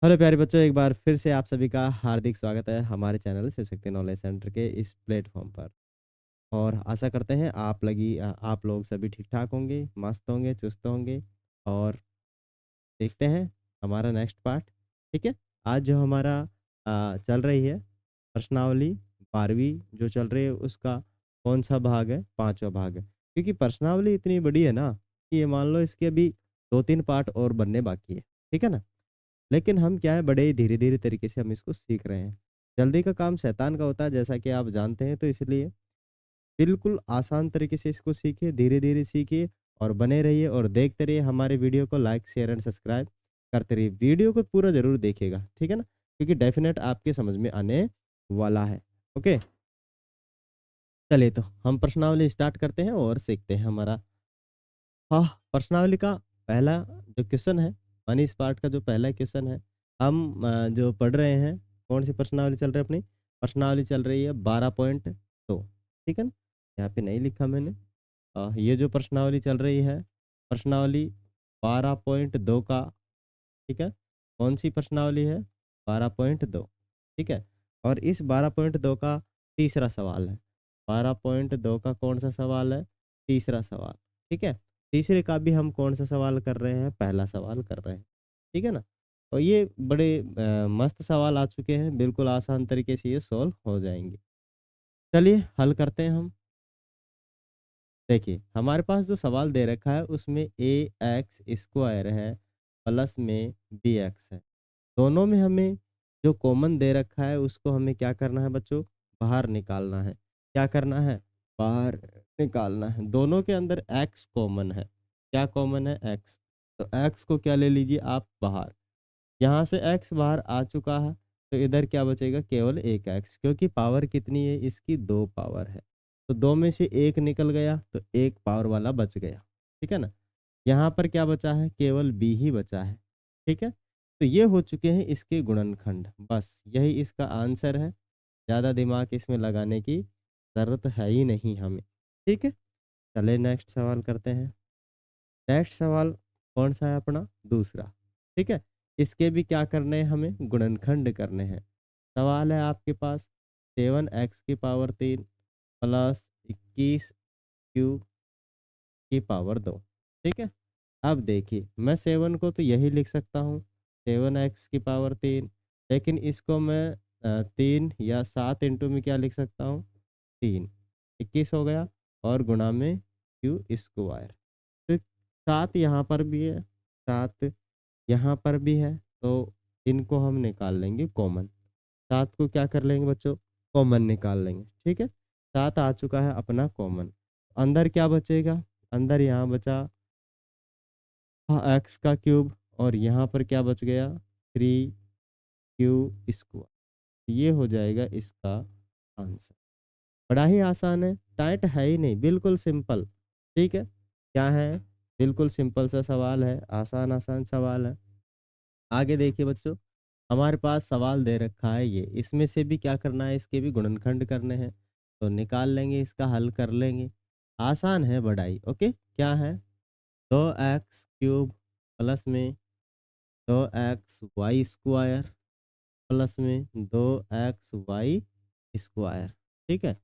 Hello प्यारे बच्चों, एक बार फिर से आप सभी का हार्दिक स्वागत है हमारे channel Shiv Shakti knowledge centre के इस प्लेटफॉर्म पर। और आशा करते हैं आप लोग सभी ठीक ठाक होंगे, मस्त होंगे, चुस्त होंगे। और देखते हैं हमारा नेक्स्ट पार्ट। ठीक है। आज जो हमारा चल रही है प्रश्नावली 12वीं जो चल रही है, उसका कौन सा भाग है? 5वां भाग है। क्योंकि प्रश्नावली इतनी बड़ी है ना कि ये मान लो इसके अभी 2-3 पार्ट और बनने बाकी है। ठीक है ना। लेकिन हम क्या है, बड़े धीरे धीरे तरीके से हम इसको सीख रहे हैं। जल्दी का काम शैतान का होता है, जैसा कि आप जानते हैं। तो इसलिए बिल्कुल आसान तरीके से इसको सीखिए, धीरे धीरे सीखिए और बने रहिए और देखते रहिए हमारे वीडियो को। लाइक शेयर एंड सब्सक्राइब करते रहिए। वीडियो को पूरा जरूर देखिएगा, ठीक है ना, क्योंकि डेफिनेट आपके समझ में आने वाला है। ओके, चलिए तो हम प्रश्नावली स्टार्ट करते हैं और सीखते हैं हमारा। हाँ, प्रश्नावली का पहला जो क्वेश्चन है, मानी इस पार्ट का जो पहला क्वेश्चन है, हम जो पढ़ रहे हैं, कौन सी प्रश्नावली चल रही है अपनी? प्रश्नावली चल रही है 12.2। ठीक है ना, यहाँ पे नहीं लिखा मैंने। ये जो प्रश्नावली चल रही है, प्रश्नावली 12.2 का, ठीक है, कौन सी प्रश्नावली है? 12.2। ठीक है। और इस 12.2 का तीसरा सवाल है। 12.2 का कौन सा सवाल है? तीसरा सवाल। ठीक है। तीसरे का भी हम कौन सा सवाल कर रहे हैं? पहला सवाल कर रहे हैं। ठीक है ना। और ये बड़े मस्त सवाल आ चुके हैं, बिल्कुल आसान तरीके से ये सॉल्व हो जाएंगे। चलिए हल करते हैं हम। देखिए हमारे पास जो सवाल दे रखा है उसमें ए एक्स स्क्वायर है प्लस में बी एक्स है। दोनों में हमें जो कॉमन दे रखा है उसको हमें क्या करना है बच्चों? बाहर निकालना है। क्या करना है? बाहर निकालना है। दोनों के अंदर एक्स कॉमन है। क्या कॉमन है? एक्स। तो एक्स को क्या ले लीजिए आप? बाहर। यहाँ से एक्स बाहर आ चुका है, तो इधर क्या बचेगा? केवल एक एक्स, क्योंकि पावर कितनी है इसकी? 2 पावर है। तो दो में से एक निकल गया तो एक पावर वाला बच गया। ठीक है ना। यहाँ पर क्या बचा है? केवल बी ही बचा है। ठीक है। तो ये हो चुके हैं इसके गुणनखंड। बस यही इसका आंसर है। ज़्यादा दिमाग इसमें लगाने की ज़रूरत है ही नहीं हमें। ठीक है। चले नेक्स्ट सवाल करते हैं। नेक्स्ट सवाल कौन सा है अपना? दूसरा। ठीक है। इसके भी क्या करने हैं हमें? गुणनखंड करने हैं। सवाल है आपके पास 7x की पावर 3 प्लस 21 की पावर 2। ठीक है। अब देखिए मैं 7 को तो यही लिख सकता हूँ, 7x की पावर 3। लेकिन इसको मैं 3 या 7 इंटू में क्या लिख सकता हूँ? 3। 21 हो गया और गुणा में क्यू स्क्वायर। तो 7 यहाँ पर भी है, 7 यहाँ पर भी है। तो इनको हम निकाल लेंगे कॉमन। 7 को क्या कर लेंगे बच्चों? कॉमन निकाल लेंगे। ठीक है। 7 आ चुका है अपना कॉमन। अंदर क्या बचेगा? अंदर यहाँ बचा एक्स का क्यूब, और यहाँ पर क्या बच गया? 3 क्यू स्क्वायर। ये हो जाएगा इसका आंसर। बड़ा ही आसान है, टाइट है ही नहीं, बिल्कुल सिंपल। ठीक है। क्या है? बिल्कुल सिंपल सा सवाल है, आसान आसान सवाल है। आगे देखिए बच्चों, हमारे पास सवाल दे रखा है ये, इसमें से भी क्या करना है? इसके भी गुणनखंड करने हैं। तो निकाल लेंगे, इसका हल कर लेंगे। आसान है बड़ाई। ओके, क्या है? 2x³ प्लस में 2xy² प्लस में 2xy²। ठीक है।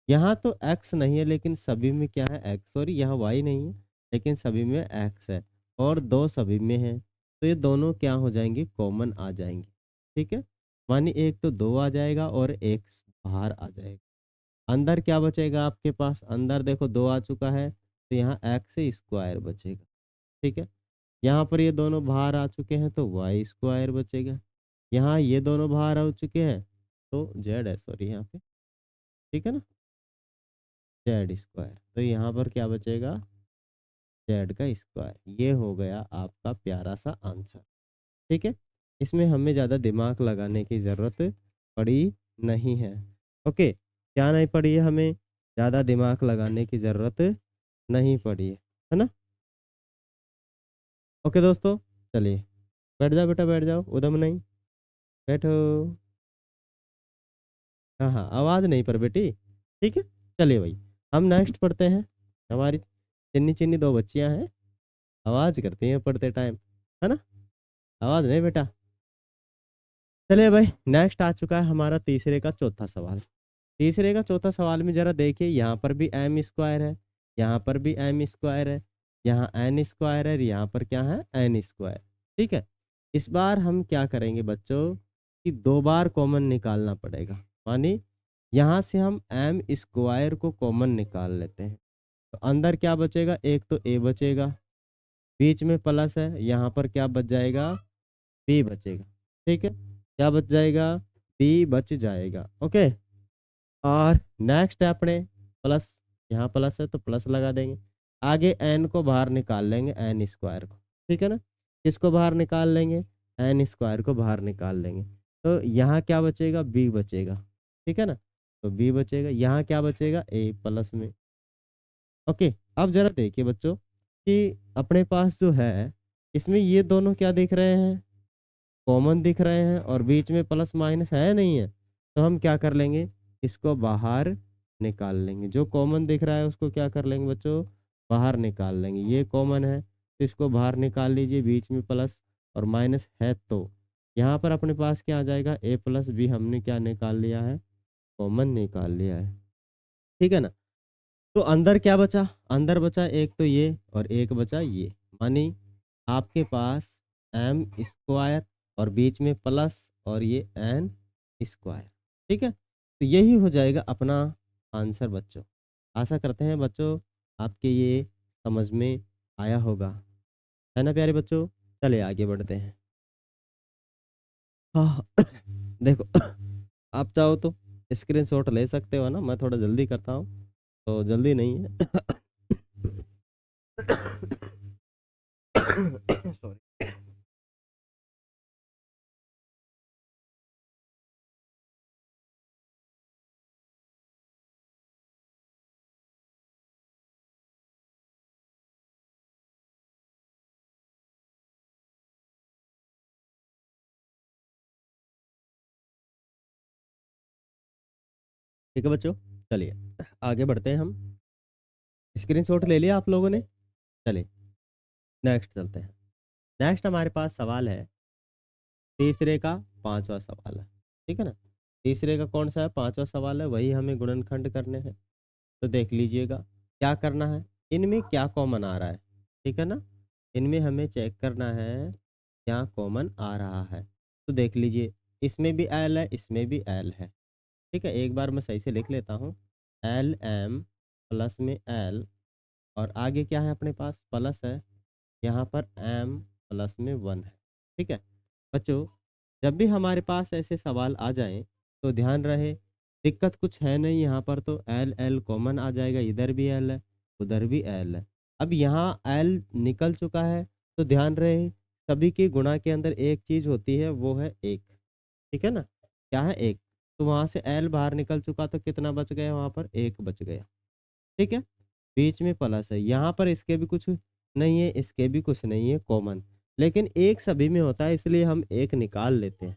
यहाँ तो x नहीं है, लेकिन सभी में क्या है? x। सॉरी, यहाँ y नहीं है, लेकिन सभी में x है। और 2 सभी में है, तो ये दोनों क्या हो जाएंगे? कॉमन आ जाएंगे। ठीक है। मानी एक तो 2 आ जाएगा और एक बाहर आ जाएगा। अंदर क्या बचेगा आपके पास? अंदर देखो 2 आ चुका है, तो यहाँ x² बचेगा। ठीक है। यहाँ पर ये दोनों बाहर आ चुके हैं, तो y² बचेगा। यहाँ ये दोनों बाहर आ चुके हैं, तो जेड है, सॉरी यहाँ पे। ठीक है ना, Z²। तो यहाँ पर क्या बचेगा? जेड का स्क्वायर। ये हो गया आपका प्यारा सा आंसर। ठीक है। इसमें हमें ज़्यादा दिमाग लगाने की ज़रूरत पड़ी नहीं है। ओके, क्या नहीं पड़ी है? हमें ज़्यादा दिमाग लगाने की ज़रूरत नहीं पड़ी है ना। ओके दोस्तों, चलिए बैठ जाओ बेटा, बैठ जाओ, उदम नहीं, बैठो। हाँ हाँ, आवाज़ नहीं पर बेटी। ठीक है। चलिए भाई, हम नेक्स्ट पढ़ते हैं। हमारी चिन्नी चिन्नी 2 बच्चियां हैं, आवाज़ करती हैं पढ़ते टाइम, है ना। आवाज़ नहीं बेटा। चलिए भाई, नेक्स्ट आ चुका है हमारा तीसरे का चौथा सवाल। तीसरे का चौथा सवाल में जरा देखिए, यहाँ पर भी एम स्क्वायर है, यहाँ पर भी एम स्क्वायर है, यहाँ एन स्क्वायर है, और यहाँ पर क्या है, एन स्क्वायर। ठीक है। इस बार हम क्या करेंगे बच्चों कि दो बार कॉमन निकालना पड़ेगा। मानी यहाँ से हम एम स्क्वायर को कॉमन निकाल लेते हैं, तो अंदर क्या बचेगा, एक तो ए बचेगा, बीच में प्लस है, यहाँ पर क्या बच जाएगा, बी बचेगा। ठीक है, क्या बच जाएगा, बी बच जाएगा। ओके। और नेक्स्ट है अपने प्लस, यहाँ प्लस है तो प्लस लगा देंगे। आगे एन को बाहर निकाल लेंगे, एन स्क्वायर को। ठीक है ना, किसको बाहर निकाल लेंगे, एन स्क्वायर को बाहर निकाल लेंगे। तो यहाँ क्या बचेगा, बी बचेगा। ठीक है ना, तो बी बचेगा, यहाँ क्या बचेगा, ए प्लस में। ओके। अब जरा देखिए बच्चों कि अपने पास जो है इसमें ये दोनों क्या दिख रहे हैं, कॉमन दिख रहे हैं, और बीच में प्लस माइनस है नहीं है। तो हम क्या कर लेंगे, इसको बाहर निकाल लेंगे। जो कॉमन दिख रहा है उसको क्या कर लेंगे बच्चों, बाहर निकाल लेंगे। ये कॉमन है तो इसको बाहर निकाल लीजिए, बीच में प्लस और माइनस है तो यहाँ पर अपने पास क्या आ जाएगा, ए प्लस बी हमने क्या निकाल लिया है, कॉमन निकाल लिया है। ठीक है ना। तो अंदर क्या बचा, अंदर बचा एक तो ये और एक बचा ये। मानी आपके पास एम स्क्वायर और बीच में प्लस और ये एन स्क्वायर। ठीक है, तो यही हो जाएगा अपना आंसर बच्चों। आशा करते हैं बच्चों आपके ये समझ में आया होगा, है ना प्यारे बच्चों। चलिए आगे बढ़ते हैं। हाँ देखो आप चाहो तो स्क्रीनशॉट ले सकते हो ना, मैं थोड़ा जल्दी करता हूँ तो जल्दी नहीं है। सॉरी। ठीक है बच्चों, चलिए आगे बढ़ते हैं हम। स्क्रीनशॉट ले लिया आप लोगों ने। चलिए नेक्स्ट चलते हैं। नेक्स्ट हमारे पास सवाल है तीसरे का पांचवा सवाल है। ठीक है ना, तीसरे का कौन सा है, पांचवा सवाल है, वही हमें गुणनखंड करने हैं। तो देख लीजिएगा क्या करना है, इनमें क्या कॉमन आ रहा है। ठीक है ना, इनमें हमें चेक करना है क्या कॉमन आ रहा है। तो देख लीजिए, इसमें भी एल है, इसमें भी एल है। ठीक है, एक बार मैं सही से लिख लेता हूँ, एल एम प्लस में एल, और आगे क्या है अपने पास, प्लस है, यहाँ पर एम प्लस में वन है। ठीक है बच्चों, जब भी हमारे पास ऐसे सवाल आ जाएं तो ध्यान रहे दिक्कत कुछ है नहीं, यहाँ पर तो एल एल कॉमन आ जाएगा, इधर भी एल है उधर भी एल है। अब यहाँ एल निकल चुका है तो ध्यान रहे सभी के गुणा के अंदर एक चीज होती है, वो है एक। ठीक है ना, क्या है, एक। तो वहां से एल बाहर निकल चुका तो कितना बच गया, वहां पर एक बच गया। ठीक है, बीच में प्लस है, यहाँ पर इसके भी कुछ नहीं है, इसके भी कुछ नहीं है कॉमन, लेकिन एक सभी में होता है इसलिए हम एक निकाल लेते हैं।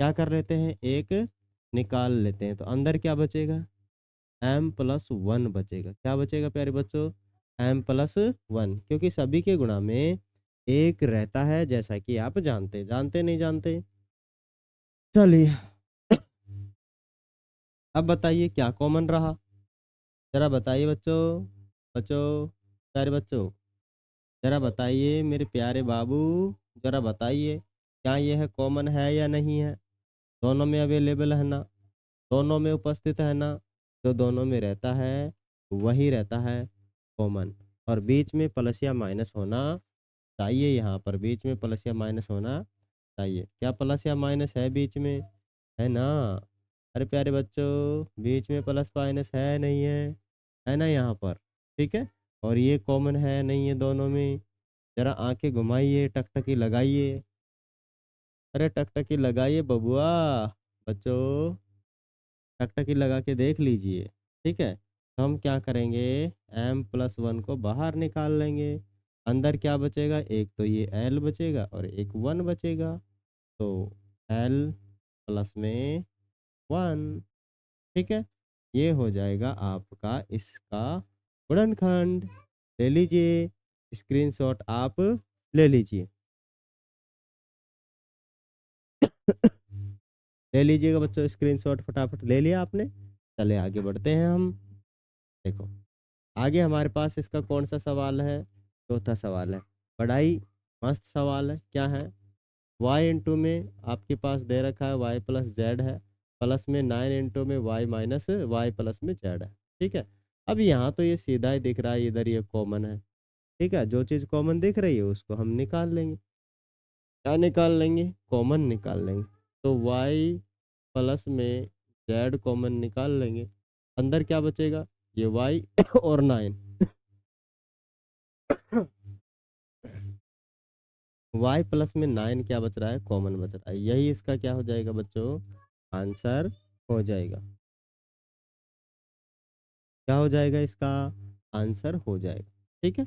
क्या कर लेते हैं, एक निकाल लेते हैं। तो अंदर क्या बचेगा, एम प्लस वन बचेगा। क्या बचेगा प्यारे बच्चों, एम प्लस वन, क्योंकि सभी के गुणा में एक रहता है, जैसा कि आप जानते जानते नहीं जानते। चलिए अब बताइए क्या कॉमन रहा, जरा बताइए बच्चों। बच्चों, प्यारे बच्चों, जरा बताइए मेरे प्यारे बाबू, जरा बताइए क्या यह कॉमन है या नहीं है। दोनों में अवेलेबल है ना, दोनों में उपस्थित है ना, जो दोनों में रहता है वही रहता है कॉमन। और बीच में प्लस या माइनस होना चाहिए, यहाँ पर बीच में प्लस या माइनस होना चाहिए। क्या प्लस या माइनस है बीच में, है ना। अरे प्यारे बच्चों, बीच में प्लस माइनस है नहीं है ना यहाँ पर। ठीक है, और ये कॉमन है नहीं है दोनों में। जरा आंखें घुमाइए, टकटकी लगाइए, अरे टकटकी लगाइए बबुआ। बच्चों टकटकी लगा के देख लीजिए। ठीक है, तो हम क्या करेंगे, एम प्लस वन को बाहर निकाल लेंगे। अंदर क्या बचेगा, एक तो ये एल बचेगा और एक वन बचेगा। तो एल प्लस में वन। ठीक है, ये हो जाएगा आपका इसका गुणनखंड। ले लीजिए स्क्रीनशॉट, आप ले लीजिए। ले लीजिएगा बच्चों स्क्रीनशॉट, फटाफट ले लिया आपने? चलिए आगे बढ़ते हैं हम। देखो, आगे हमारे पास इसका कौन-सा सवाल है? चौथा सवाल है। बड़ा ही मस्त सवाल है, क्या है? y इंटू में आपके पास दे रखा है y प्लस जेड है, प्लस में 9 इंटू में y माइनस y प्लस में जेड है, ठीक है? अब यहाँ तो ये सीधा ही दिख रहा है, इधर ये कॉमन है, ठीक है? जो चीज़ कॉमन दिख रही है उसको हम निकाल लेंगे। क्या निकाल लेंगे? कॉमन निकाल लेंगे। तो y प्लस में जेड कॉमन निकाल लेंगे। अंदर क्या बचेगा? ये y और 9। y प्लस में 9 क्या बच रहा है? कॉमन बच रहा है। यही इसका क्या हो जाएगा बच्चों? आंसर हो जाएगा। क्या हो जाएगा इसका? आंसर हो जाएगा। ठीक है?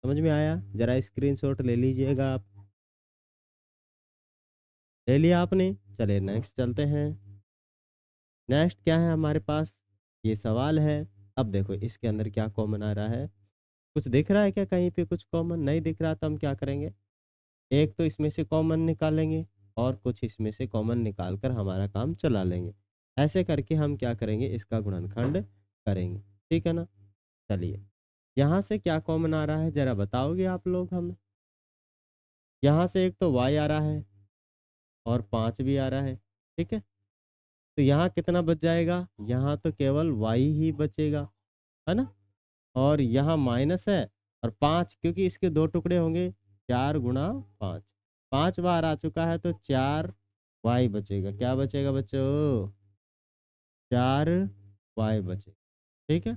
समझ में आया? ज़रा स्क्रीनशॉट ले लीजिएगा आप। ले लिया आपने? चलिए नेक्स्ट चलते हैं। नेक्स्ट क्या है हमारे पास? ये सवाल है। अब देखो इसके अंदर क्या कॉमन आ रहा है? कुछ दिख रहा है क्या कहीं पे कुछ कॉमन? नहीं दिख रहा तो हम क्या करेंगे? एक तो इसमें से कॉमन निकालेंगे और कुछ इसमें से कॉमन निकाल कर हमारा काम चला लेंगे। ऐसे करके हम क्या करेंगे? इसका गुणनखंड करेंगे। ठीक है ना? चलिए, यहाँ से क्या कॉमन आ रहा है ज़रा बताओगे आप लोग हमें? यहाँ से एक तो y आ रहा है और 5 भी आ रहा है, ठीक है? तो यहाँ कितना बच जाएगा? यहाँ तो केवल y ही बचेगा, है ना? और यहाँ माइनस है और 5 क्योंकि इसके 2 टुकड़े होंगे, 4 गुणा 5। 5 बार आ चुका है तो 4 y बचेगा। क्या बचेगा बच्चों? 4 y बचेगा, ठीक है?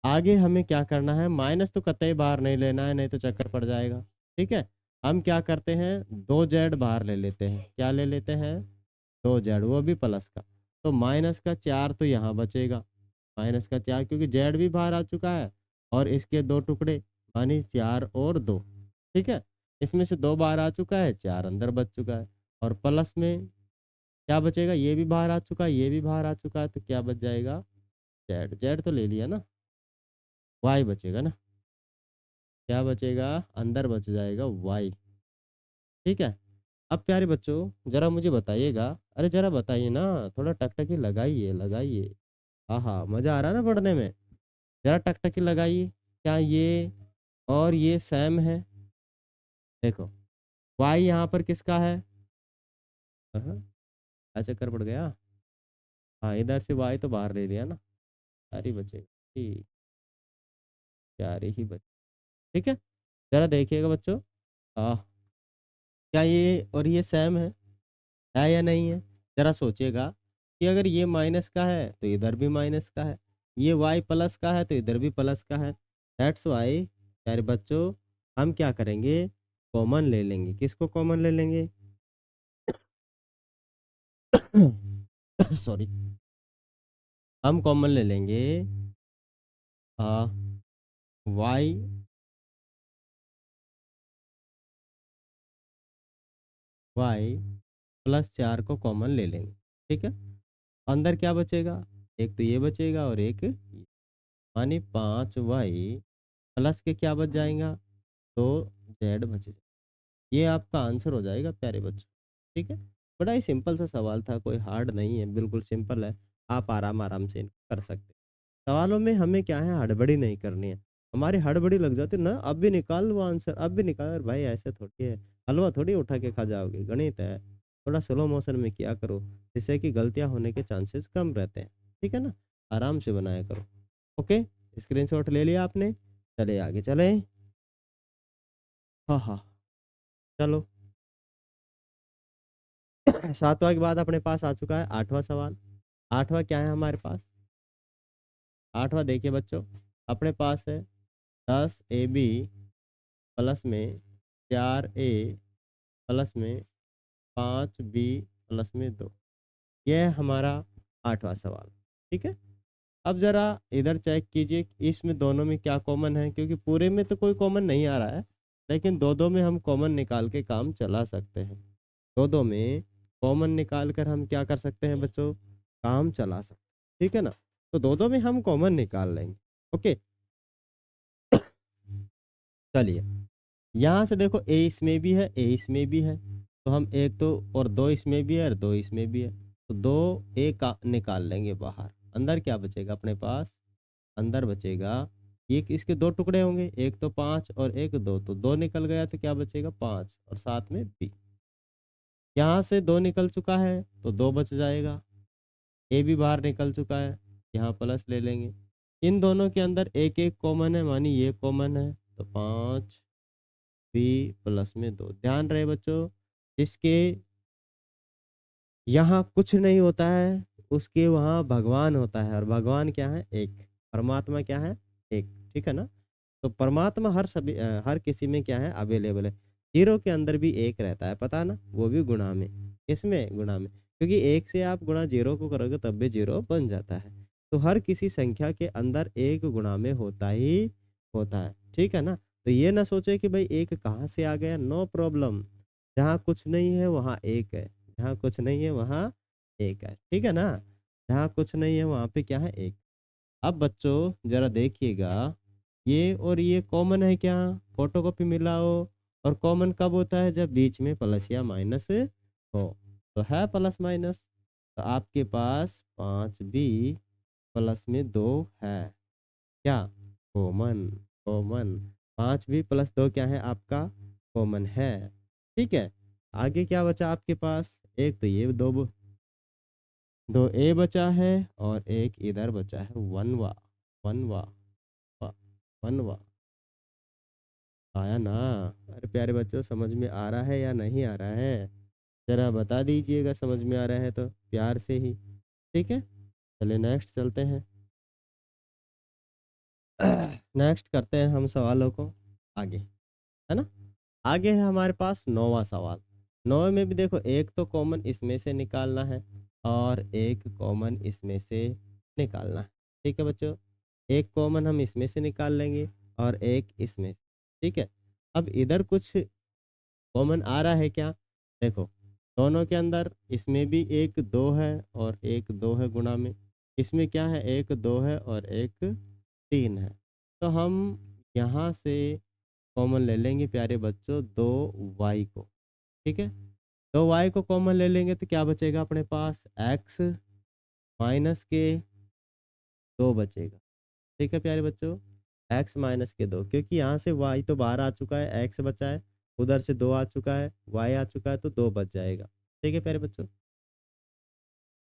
आगे हमें क्या करना है? माइनस तो कतई बाहर नहीं लेना है, नहीं तो चक्कर पड़ जाएगा, ठीक है? हम क्या करते हैं? 2z बाहर ले लेते हैं। क्या ले लेते हैं? 2z, वो भी प्लस का। तो माइनस का 4 तो यहाँ बचेगा। माइनस का 4 क्योंकि जेड भी बाहर आ चुका है और इसके 2 टुकड़े मानी 4 और 2, ठीक है? इसमें से 2 बाहर आ चुका है, 4 अंदर बच चुका है और प्लस में क्या बचेगा? ये भी बाहर आ चुका है, ये भी बाहर आ चुका है, तो क्या बच जाएगा? जेड। जेड तो ले लिया ना, वाई बचेगा ना। क्या बचेगा? अंदर बच जाएगा वाई, ठीक है? अब प्यारे बच्चों जरा मुझे बताइएगा, अरे जरा बताइए ना, थोड़ा टकटकी लगाइए लगाइए। आहा, मजा आ रहा है ना पढ़ने में? जरा टकटकी लगाइए। क्या ये और ये सेम है? देखो, वाई यहाँ पर किसका है? हाँ, क्या चक्कर पड़ गया? हाँ, इधर से वाई तो बाहर ले लिया ना, चार ही बचेगा। ठीक, चार ही बचे, ठीक है? जरा देखिएगा बच्चों, आ, क्या ये और ये सेम है या नहीं है? जरा सोचिएगा कि अगर ये माइनस का है तो इधर भी माइनस का है, ये y प्लस का है तो इधर भी प्लस का है। दैट्स वाई प्यारे बच्चों हम क्या करेंगे? कॉमन ले लेंगे। किसको कॉमन ले लेंगे? सॉरी, हम कॉमन ले लेंगे y y प्लस 4 को कॉमन ले लेंगे, ठीक है? अंदर क्या बचेगा? एक तो ये बचेगा और एक मानी 5y प्लस के क्या बच जाएगा? तो जेड बच जाएगा। ये आपका आंसर हो जाएगा प्यारे बच्चों, ठीक है? बड़ा ही सिंपल सा सवाल था, कोई हार्ड नहीं है, बिल्कुल सिंपल है। आप आराम आराम से इनको कर सकते हैं। सवालों में हमें क्या है, हड़बड़ी नहीं करनी है। हमारी हड़बड़ी लग जाती है ना, अब भी निकाल लो आंसर, अब भी निकाल। अरे भाई ऐसे थोड़ी है, हलवा थोड़ी उठा के खा जाओगे, गणित है। थोड़ा स्लो मोशन में किया करो, जिससे कि गलतियां होने के चांसेस कम रहते हैं, ठीक है ना? आराम से बनाया करो। ओके, स्क्रीनशॉट ले लिया आपने? चले आगे चले। हाँ हाँ, चलो। सातवां के बाद अपने पास आ चुका है आठवां सवाल। आठवां क्या है हमारे पास? आठवां देखिए बच्चों, अपने पास है 10ab प्लस में 4a प्लस में 5b प्लस में 2। यह है हमारा आठवां सवाल, ठीक है? अब जरा इधर चेक कीजिए कि इसमें दोनों में क्या कॉमन है, क्योंकि पूरे में तो कोई कॉमन नहीं आ रहा है, लेकिन दो दो में हम कॉमन निकाल के काम चला सकते हैं। दो दो में कॉमन निकाल कर हम क्या कर सकते हैं बच्चों? काम चला सकते हैं, ठीक है ना? तो दो दो में हम कॉमन निकाल लेंगे। ओके, चलिए, यहाँ से देखो ए इसमें भी है, ए इसमें भी है, तो हम एक तो और दो इसमें भी है और दो इसमें भी है। तो 2 ए का निकाल लेंगे बाहर। अंदर क्या बचेगा अपने पास? अंदर बचेगा, एक इसके 2 टुकड़े होंगे, एक तो 5 और एक 2, तो 2 निकल गया तो क्या बचेगा? 5 और साथ में बी। यहाँ से 2 निकल चुका है तो 2 बच जाएगा। ए भी बाहर निकल चुका है, यहाँ प्लस ले लेंगे। इन दोनों के अंदर एक एक कॉमन है, मानी ये कॉमन है, तो 5 बी प्लस में 2। ध्यान रहे बच्चों, जिसके यहाँ कुछ नहीं होता है उसके वहाँ भगवान होता है, और भगवान क्या है? एक। परमात्मा क्या है? एक। ठीक है ना? तो परमात्मा हर किसी में क्या है? अवेलेबल है। जीरो के अंदर भी एक रहता है, पता ना? वो भी गुणा में। किसमें? गुणा में। क्योंकि एक से आप गुणा जीरो को करोगे तब भी जीरो बन जाता है। तो हर किसी संख्या के अंदर एक गुणा में होता ही होता है। ठीक है ना? तो ये ना सोचे कि भाई एक कहाँ से आ गया। No problem. जहाँ कुछ नहीं है वहाँ एक है, जहाँ कुछ नहीं है वहाँ एक है। ठीक है ना? जहाँ कुछ नहीं है वहाँ पे क्या है? एक। अब बच्चों जरा देखिएगा, ये और ये कॉमन है क्या? फोटोकॉपी मिलाओ। और कॉमन कब होता है? जब बीच में प्लस या माइनस हो। तो है प्लस माइनस, तो आपके पास 5b प्लस में 2 है क्या? कॉमन। कॉमन। 5b प्लस 2 क्या है आपका? कॉमन है। ठीक है। आगे क्या बचा आपके पास? एक तो ये दो ए बचा है और एक इधर बचा है, वनवा। वनवा। वा- वनवा। आया ना? अरे प्यारे बच्चों, समझ में आ रहा है या नहीं आ रहा है? जरा बता दीजिएगा, समझ में आ रहा है तो प्यार से ही। ठीक है, चलिए नेक्स्ट चलते हैं। नेक्स्ट करते हैं हम सवालों को आगे, है ना? आगे है हमारे पास 9वां सवाल। 9 में भी देखो, एक तो कॉमन इसमें से निकालना है और एक कॉमन इसमें से निकालना है। ठीक है बच्चों, एक कॉमन हम इसमें से निकाल लेंगे और एक इसमें से। ठीक है। अब इधर कुछ कॉमन आ रहा है क्या? देखो, दोनों के अंदर इसमें भी एक 2 है और एक 2 है गुणा में। इसमें क्या है? एक 2 है और एक 3 है। तो हम यहाँ से कॉमन ले लेंगे प्यारे बच्चों 2y को। ठीक है। 2y को कॉमन ले लेंगे तो क्या बचेगा अपने पास? x माइनस के 2 बचेगा। ठीक है प्यारे बच्चों, x माइनस के 2, क्योंकि यहाँ से y तो बाहर आ चुका है, x बचा है, उधर से 2 आ चुका है, y आ चुका है, तो 2 बच जाएगा। ठीक है प्यारे बच्चों,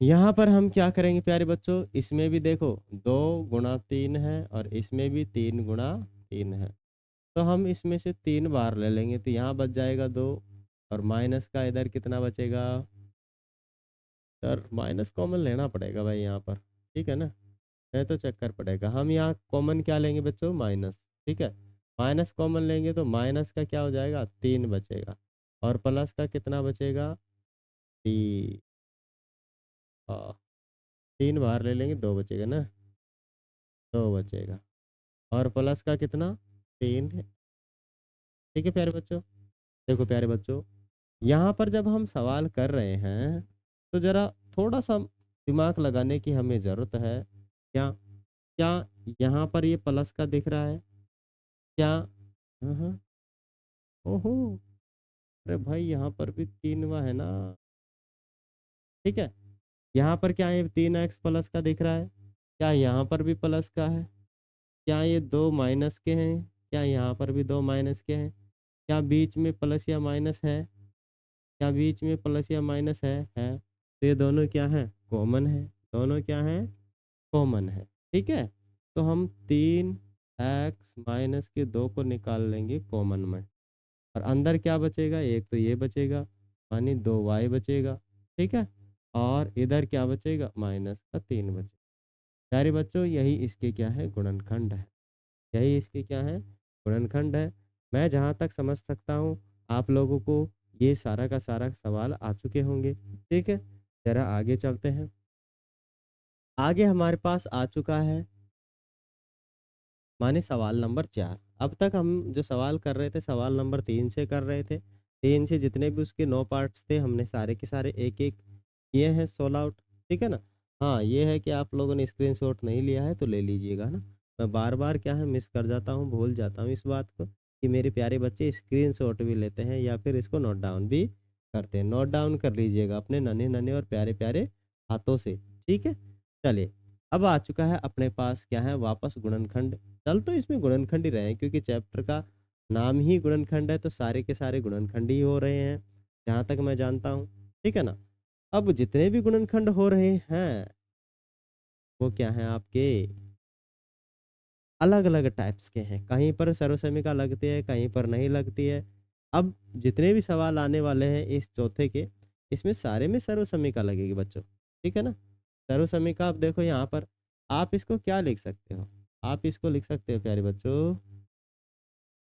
यहाँ पर हम क्या करेंगे प्यारे बच्चों? इसमें भी देखो 2 गुणा 3 है और इसमें भी 3 गुणा 3 है। तो हम इसमें से 3 बार ले लेंगे तो यहाँ बच जाएगा 2, और माइनस का इधर कितना बचेगा? सर माइनस कॉमन लेना पड़ेगा भाई यहाँ पर। ठीक है ना? नहीं तो चक्कर पड़ेगा। हम यहाँ कॉमन क्या लेंगे बच्चों? माइनस। ठीक है। माइनस कॉमन लेंगे तो माइनस का क्या हो जाएगा? 3 बचेगा, और प्लस का कितना बचेगा? 3। हाँ, 3 बाहर ले लेंगे, 2 बचेगा ना? 2 बचेगा, और प्लस का कितना? 3 है। ठीक है प्यारे बच्चों, देखो प्यारे बच्चों, यहाँ पर जब हम सवाल कर रहे हैं तो जरा थोड़ा सा दिमाग लगाने की हमें ज़रूरत है। क्या क्या यहाँ पर ये प्लस का दिख रहा है क्या? हाँ हाँ। ओहो, अरे भाई यहाँ पर भी 3वां है ना? ठीक है। यहाँ पर क्या है? 3x प्लस का दिख रहा है। क्या यहाँ पर भी प्लस का है? क्या ये 2 माइनस के हैं? क्या यहाँ पर भी 2 माइनस के हैं? क्या बीच में प्लस या माइनस है? क्या बीच में प्लस या माइनस है। तो ये दोनों क्या है? कॉमन है। दोनों क्या है? कॉमन है। ठीक है। तो हम 3x माइनस के 2 को निकाल लेंगे कॉमन में, और अंदर क्या बचेगा? एक तो ये बचेगा, मानी 2y बचेगा। ठीक है। और इधर क्या बचेगा? माइनस का 3 बचेगा। प्यारे बच्चों, यही इसके क्या है? गुणनखंड है। यही इसके क्या है? गुणनखंड है। मैं जहाँ तक समझ सकता हूँ, आप लोगों को ये सारा का सारा सवाल आ चुके होंगे। ठीक है, जरा आगे चलते हैं। आगे हमारे पास आ चुका है माने सवाल नंबर 4। अब तक हम जो सवाल कर रहे थे सवाल नंबर 3 से कर रहे थे। 3 से जितने भी उसके 9 पार्ट्स थे हमने सारे के सारे एक एक किए हैं सोल्व आउट। ठीक है ना? हाँ, ये है कि आप लोगों ने स्क्रीनशॉट नहीं लिया है तो ले लीजिएगा ना। मैं बार बार क्या है मिस कर जाता हूँ, भूल जाता हूँ इस बात को कि मेरे प्यारे बच्चे स्क्रीनशॉट भी लेते हैं या फिर इसको नोट डाउन भी करते हैं। नोट डाउन कर लीजिएगा अपने नन्हे नन्हे और प्यारे प्यारे हाथों से, ठीक है? चलिए, अब आ चुका है अपने पास क्या है वापस गुणनखंड। चल तो इसमें गुणनखंड ही रहे हैं क्योंकि चैप्टर का नाम ही गुणनखंड है, तो सारे के सारे गुणनखंड ही हो रहे हैं, जहाँ तक मैं जानता हूँ, ठीक है ना? अब जितने भी गुणनखंड हो रहे हैं, वो क्या हैं आपके अलग-अलग टाइप्स के हैं। कहीं पर सर्वसमिका लगती है, कहीं पर नहीं लगती है। अब जितने भी सवाल आने वाले हैं इस चौथे के, इसमें सारे में सर्वसमिका लगेगी बच्चों, ठीक है ना? सर्वसमिका आप देखो यहाँ पर, आप इसको क्या लिख सकते हो? आप इसको लिख सकते हो प्यारे बच्चों,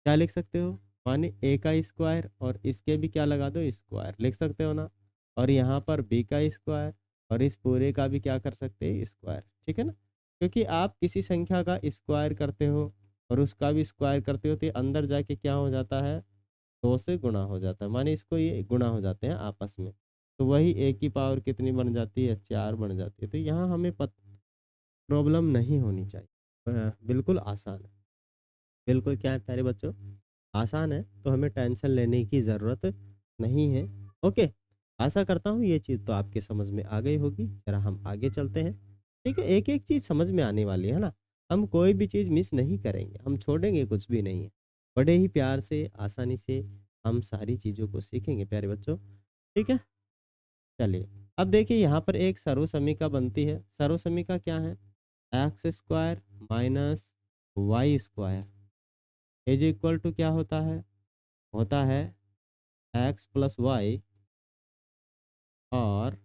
क्या लिख सकते हो? माने a का स्क्वायर और इसके भी क्या लगा दो स्क्वायर, लिख सकते हो ना? और यहाँ पर b का स्क्वायर और इस पूरे का भी क्या कर सकते हैं स्क्वायर, ठीक है ना? क्योंकि आप किसी संख्या का स्क्वायर करते हो और उसका भी स्क्वायर करते हो तो ये अंदर जाके क्या हो जाता है, 2 से गुणा हो जाता है, माने इसको ये गुणा हो जाते हैं आपस में। तो वही a की पावर कितनी बन जाती है, 4 बन जाती है। तो यहाँ हमें प्रॉब्लम नहीं होनी चाहिए। बिल्कुल आसान है। बिल्कुल क्या है प्यारे बच्चों, आसान है, तो हमें टेंशन लेने की ज़रूरत नहीं है। ओके, आशा करता हूँ ये चीज़ तो आपके समझ में आ गई होगी। ज़रा हम आगे चलते हैं। ठीक है, एक-एक चीज़ समझ में आने वाली है ना? हम कोई भी चीज़ मिस नहीं करेंगे, हम छोड़ेंगे कुछ भी नहीं है। बड़े ही प्यार से, आसानी से हम सारी चीज़ों को सीखेंगे प्यारे बच्चों, ठीक है? चलिए, अब देखिए यहाँ पर एक सर्वसमीका बनती है। सर्वसमीका क्या है? X square minus y square is equal to क्या होता है? होता है एक्स प्लस वाई और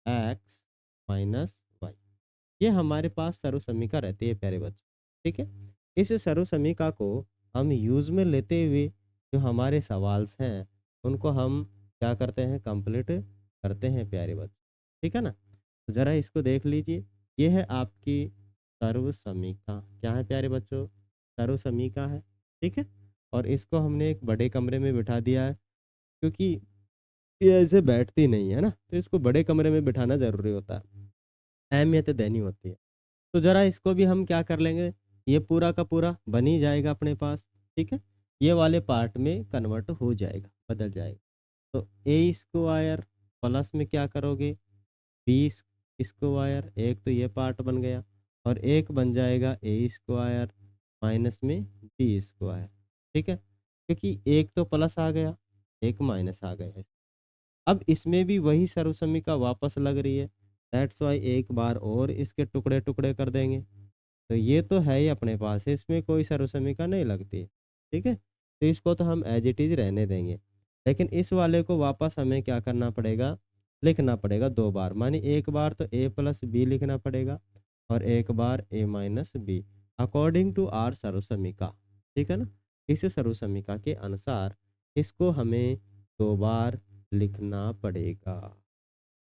एक्स माइनस वाई। ये हमारे पास सर्वसमीका रहती है प्यारे बच्चों, ठीक है? इस सर्वसमीका को हम यूज में लेते हुए जो हमारे सवाल्स हैं उनको हम क्या करते हैं, कंप्लीट करते हैं प्यारे बच्चों, ठीक है ना? तो जरा इसको देख लीजिए, ये है आपकी सर्वसमीका। क्या है प्यारे बच्चों? सर्वसमीका है, ठीक है? और इसको हमने एक बड़े कमरे में बिठा दिया है क्योंकि ये ऐसे बैठती नहीं है ना, तो इसको बड़े कमरे में बिठाना ज़रूरी होता है, अहमियत देनी होती है। तो ज़रा इसको भी हम क्या कर लेंगे, ये पूरा का पूरा बन ही जाएगा अपने पास, ठीक है? ये वाले पार्ट में कन्वर्ट हो जाएगा, बदल जाएगा। तो ए स्क्वायर प्लस में क्या करोगे, बी स्क्वायर, एक तो ये पार्ट बन गया और एक बन जाएगा ए स्क्वायर माइनस में बी स्क्वायर, ठीक है? क्योंकि एक तो प्लस आ गया, एक माइनस आ गया। अब इसमें भी वही सर्वसमिका वापस लग रही है, दैट्स वाई एक बार और इसके टुकड़े-टुकड़े कर देंगे। तो ये तो है ही अपने पास, इसमें कोई सर्वसमिका नहीं लगती, ठीक है? तो इसको तो हम एज़ इट इज़ रहने देंगे। लेकिन इस वाले को वापस हमें क्या करना पड़ेगा, लिखना पड़ेगा 2 बार। माने एक बार तो a प्लस बी लिखना पड़ेगा और एक बार a minus B according to आर सर्वसमिका, ठीक है ना? इस सर्वसमिका के अनुसार इसको हमें 2 बार लिखना पड़ेगा।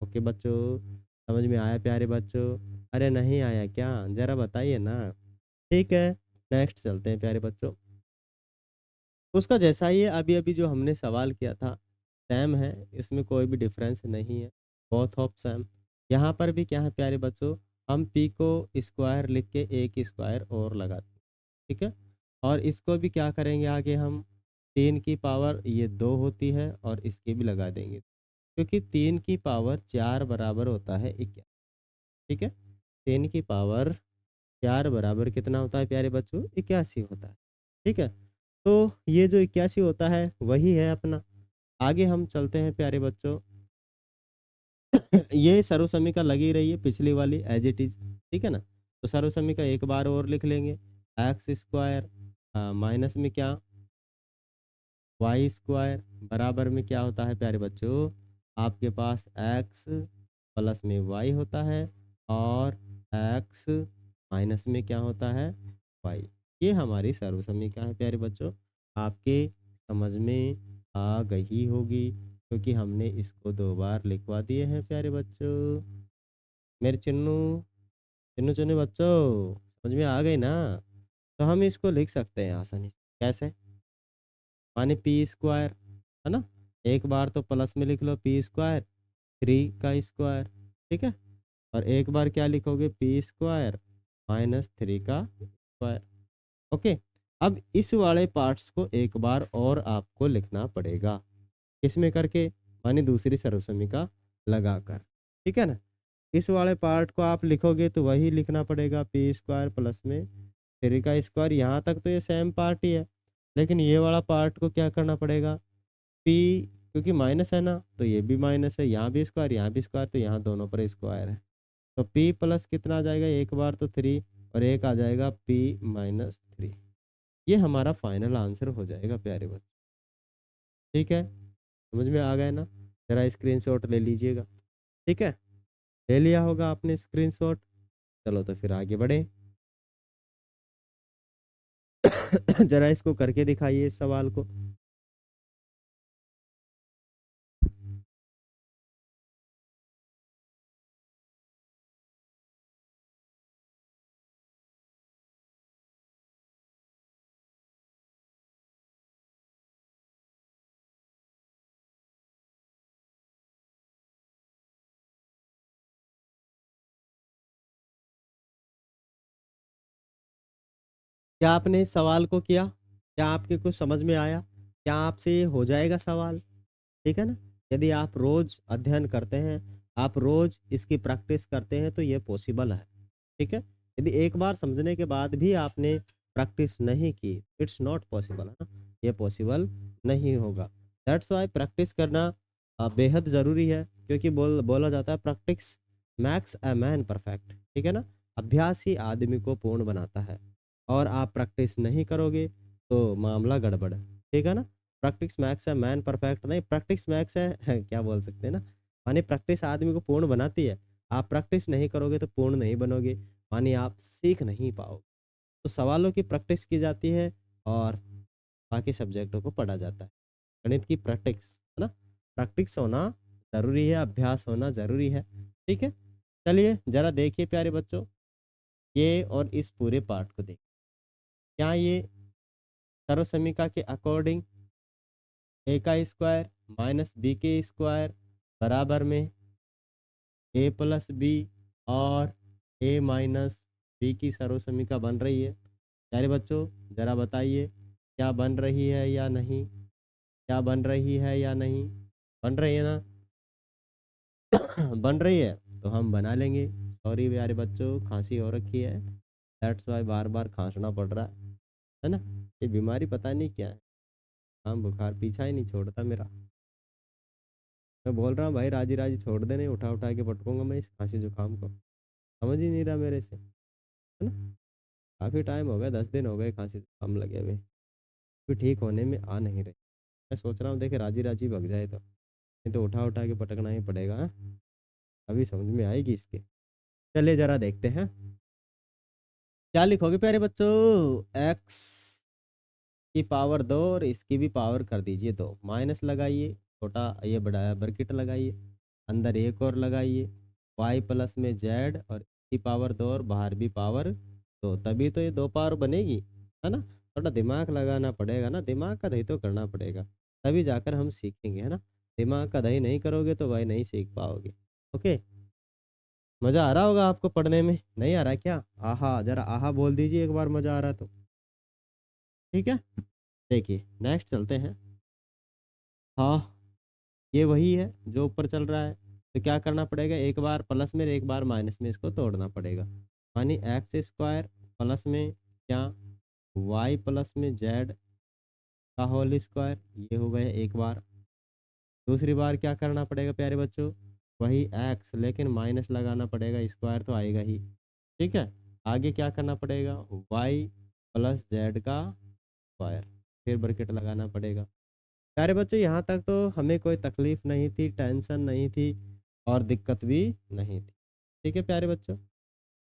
ओके बच्चों, समझ में आया प्यारे बच्चों? अरे नहीं आया क्या? ज़रा बताइए ना। ठीक है, नेक्स्ट चलते हैं प्यारे बच्चों। उसका जैसा ही है, अभी-अभी जो हमने सवाल किया था, सेम है, इसमें कोई भी डिफरेंस नहीं है, बोथ ऑफ सेम। यहाँ पर भी क्या है प्यारे बच्चों, हम p को स्क्वायर लिख के एक स्क्वायर और लगाते हैं, ठीक है? और इसको भी क्या करेंगे आगे हम, 3 की पावर ये 2 होती है और इसके भी लगा देंगे, क्योंकि 3 की पावर 4 बराबर होता है 21, ठीक है? 3 की पावर 4 बराबर कितना होता है प्यारे बच्चों? 81 होता है, ठीक है? तो ये जो 81 होता है वही है अपना। आगे हम चलते हैं प्यारे बच्चों। ये सर्वसमीका लगी रही है पिछली वाली एज इट इज, ठीक है ना? तो सर्वसमीका एक बार और लिख लेंगे, एक्स स्क्वायर माइनस में क्या, वाई स्क्वायर बराबर में क्या होता है प्यारे बच्चों, आपके पास एक्स प्लस में वाई होता है और एक्स माइनस में क्या होता है, वाई। ये हमारी सर्वसमीका है प्यारे बच्चों, आपके समझ में आ गई होगी क्योंकि हमने इसको 2 बार लिखवा दिए हैं प्यारे बच्चों। मेरे चिन्नू, चिन्नू चिन्नू बच्चों, समझ में आ गई ना? तो हम इसको लिख सकते हैं आसानी से, कैसे? माने पी स्क्वायर, है ना? एक बार तो प्लस में लिख लो पी स्क्वायर, 3 का स्क्वायर, ठीक है? और एक बार क्या लिखोगे, पी स्क्वायर माइनस 3 का स्क्वायर, ओके? अब इस वाले पार्ट्स को एक बार और आपको लिखना पड़ेगा, किसमें करके, माने दूसरी सर्वसमीका लगाकर। ठीक है ना। इस वाले पार्ट को आप लिखोगे तो वही लिखना पड़ेगा पी स्क्वायर प्लस में 3 का स्क्वायर। यहाँ तक तो ये सेम पार्ट ही है, लेकिन ये वाला पार्ट को क्या करना पड़ेगा, पी, क्योंकि माइनस है ना तो ये भी माइनस है, यहाँ भी स्क्वायर तो यहाँ दोनों पर स्क्वायर है। तो पी प्लस कितना आ जाएगा, एक बार तो 3 और एक आ जाएगा पी माइनस 3। ये हमारा फाइनल आंसर हो जाएगा प्यारे बच्चे। ठीक है, समझ में आ गया ना। जरा स्क्रीनशॉट ले लीजिएगा। ठीक है, ले लिया होगा आपने स्क्रीनशॉट। चलो तो फिर आगे बढ़े। जरा इसको करके दिखाइए इस सवाल को। क्या आपने इस सवाल को किया, क्या आपके कुछ समझ में आया, क्या आपसे ये हो जाएगा सवाल। ठीक है ना। यदि आप रोज अध्ययन करते हैं, आप रोज इसकी प्रैक्टिस करते हैं तो ये पॉसिबल है। ठीक है। यदि एक बार समझने के बाद भी आपने प्रैक्टिस नहीं की, इट्स नॉट पॉसिबल, है ना, ये पॉसिबल नहीं होगा। दैट्स वाई प्रैक्टिस करना बेहद ज़रूरी है, क्योंकि बोला जाता है practice max a man perfect. ठीक है ना। अभ्यास ही आदमी को पूर्ण बनाता है, और आप प्रैक्टिस नहीं करोगे तो मामला गड़बड़ है। ठीक है ना। प्रैक्टिस मैक्स है मैन परफेक्ट नहीं, प्रैक्टिस मैक्स है क्या बोल सकते हैं ना, मानी प्रैक्टिस आदमी को पूर्ण बनाती है। आप प्रैक्टिस नहीं करोगे तो पूर्ण नहीं बनोगे, मानी आप सीख नहीं पाओगे। तो सवालों की प्रैक्टिस की जाती है, और बाकी सब्जेक्टों को पढ़ा जाता है। गणित की प्रैक्टिस, है ना, प्रैक्टिस होना जरूरी है, अभ्यास होना जरूरी है। ठीक है। चलिए जरा देखिए प्यारे बच्चों, ये और इस पूरे पार्ट को देखिए। क्या ये सर्वसमीका के अकॉर्डिंग ए का स्क्वायर माइनस बी के स्क्वायर बराबर में ए प्लस बी और ए माइनस बी की सर्वसमीका बन रही है। प्यारे बच्चों जरा बताइए, क्या बन रही है या नहीं, क्या बन रही है या नहीं, बन रही है ना। बन रही है तो हम बना लेंगे। सॉरी प्यारे बच्चों, खांसी हो रखी है, दैट्स वाई बार बार खांसना पड़ रहा है ना। ये बीमारी पता नहीं क्या है, हम बुखार पीछा ही नहीं छोड़ता मेरा। मैं बोल रहा हूँ भाई राजी राजी छोड़ दे, नहीं उठा उठा के पटकूंगा मैं इस खांसी जुकाम को, समझ ही नहीं रहा मेरे से, है ना। काफ़ी टाइम हो गया, 10 दिन हो गए खांसी जुकाम लगे हुए, फिर ठीक होने में आ नहीं रहे। मैं सोच रहा हूँ देखे राजी राजी भग जाए तो, नहीं तो उठा उठा के पटकना ही पड़ेगा, हाँ? अभी समझ में आएगी इसके। चलिए जरा देखते हैं, क्या लिखोगे प्यारे बच्चों, एक्स की पावर 2 और इसकी भी पावर कर दीजिए 2, माइनस लगाइए, छोटा ये बड़ा ब्रैकेट लगाइए, अंदर एक और लगाइए, वाई प्लस में जेड और की पावर 2 और बाहर भी पावर 2, तभी तो ये 2 पावर बनेगी, है ना। थोड़ा दिमाग लगाना पड़ेगा ना, दिमाग का दही तो करना पड़ेगा, तभी जाकर हम सीखेंगे, है ना। दिमाग का दही नहीं करोगे तो भाई नहीं सीख पाओगे। ओके। मज़ा आ रहा होगा आपको पढ़ने में, नहीं आ रहा क्या, आहा जरा आहा बोल दीजिए एक बार मज़ा आ रहा तो। ठीक है। देखिए नेक्स्ट चलते हैं। हाँ, ये वही है जो ऊपर चल रहा है, तो क्या करना पड़ेगा, एक बार प्लस में एक बार माइनस में इसको तोड़ना पड़ेगा। यानी एक्स स्क्वायर प्लस में क्या, वाई प्लस में जेड का होल स्क्वायर, ये हो गया एक बार। दूसरी बार क्या करना पड़ेगा प्यारे बच्चों, वही एक्स लेकिन माइनस लगाना पड़ेगा, स्क्वायर तो आएगा ही। ठीक है। आगे क्या करना पड़ेगा, वाई प्लस जेड का स्क्वायर, फिर ब्रैकेट लगाना पड़ेगा। प्यारे बच्चों यहाँ तक तो हमें कोई तकलीफ नहीं थी, टेंशन नहीं थी, और दिक्कत भी नहीं थी। ठीक है प्यारे बच्चों।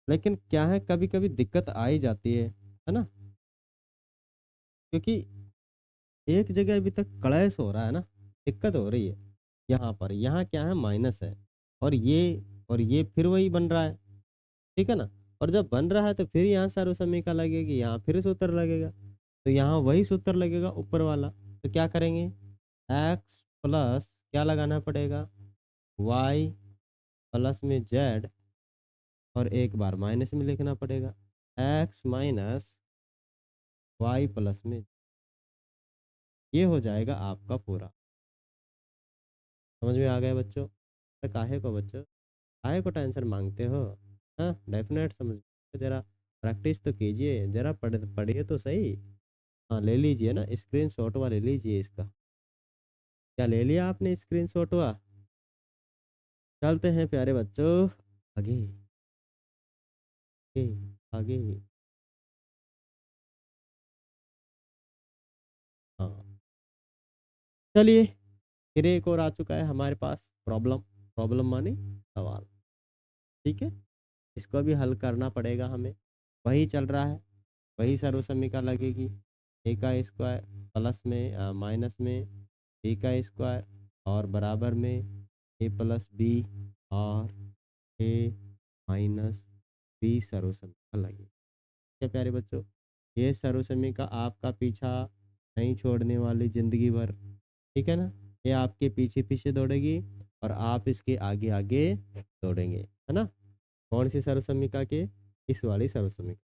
लेकिन क्या है, कभी कभी दिक्कत आ ही जाती है ना, क्योंकि एक जगह अभी तक कलेश हो रहा है ना, दिक्कत हो रही है। यहाँ पर यहाँ क्या है, माइनस है, और ये फिर वही बन रहा है। ठीक है ना। और जब बन रहा है तो फिर यहाँ सर्वसमीका लगेगी, यहाँ फिर सूत्र लगेगा, तो यहाँ वही सूत्र लगेगा ऊपर वाला। तो क्या करेंगे, एक्स प्लस क्या लगाना पड़ेगा, वाई प्लस में जेड और एक बार माइनस में लिखना पड़ेगा, एक्स माइनस वाई प्लस में, ये हो जाएगा आपका पूरा। समझ में आ गया बच्चों, अरे काहे को बच्चों, काहे को टेंशन मांगते हो? हाँ, डेफिनेट समझ जरा प्रैक्टिस तो कीजिए, जरा पढ़िए तो सही। हाँ, ले लीजिए ना स्क्रीनशॉट ले लीजिए इसका। क्या ले लिया आपने स्क्रीनशॉट? चलते हैं प्यारे बच्चों आगे, आगे, आगे। हाँ, चलिए, फिर एक और आ चुका है हमारे पास प्रॉब्लम। प्रॉब्लम माने सवाल। ठीक है, इसको भी हल करना पड़ेगा हमें। वही चल रहा है, वही सर्वसमीका लगेगी। ए का स्क्वायर प्लस में माइनस में बी का स्क्वायर और बराबर में ए प्लस बी और ए माइनस बी सर्वसमीका लगेगी। क्या प्यारे बच्चों, ये सर्वसमीका आपका पीछा नहीं छोड़ने वाली जिंदगी भर। ठीक है ना, ये आपके पीछे पीछे दौड़ेगी और आप इसके आगे आगे दौड़ेंगे, है ना। कौन सी सर्वसमीका के? इस वाली सर्वसमीका।